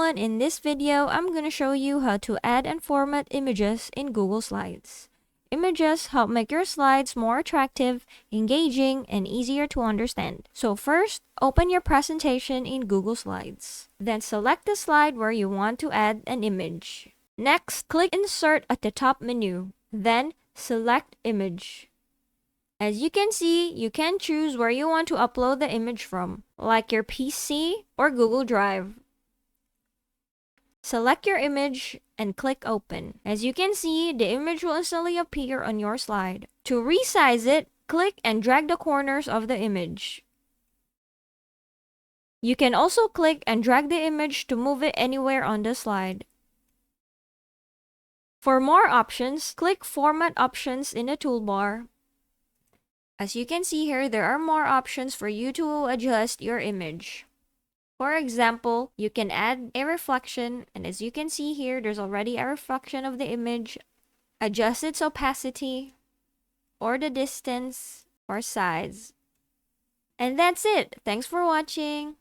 everyone, in this video, I'm gonna show you how to add and format images in Google Slides. Images help make your slides more attractive, engaging, and easier to understand. So first, open your presentation in Google Slides. Then select the slide where you want to add an image. Next, click Insert at the top menu. Then, select Image. As you can see, you can choose where you want to upload the image from, like your PC or Google Drive. Select your image and click Open. As you can see, the image will instantly appear on your slide. To resize it, click and drag the corners of the image. You can also click and drag the image to move it anywhere on the slide. For more options, click Format Options in the toolbar. As you can see here, there are more options for you to adjust your image. For example, you can add a reflection, and as you can see here, there's already a reflection of the image. Adjust its opacity, or the distance, or size. And that's it. Thanks for watching.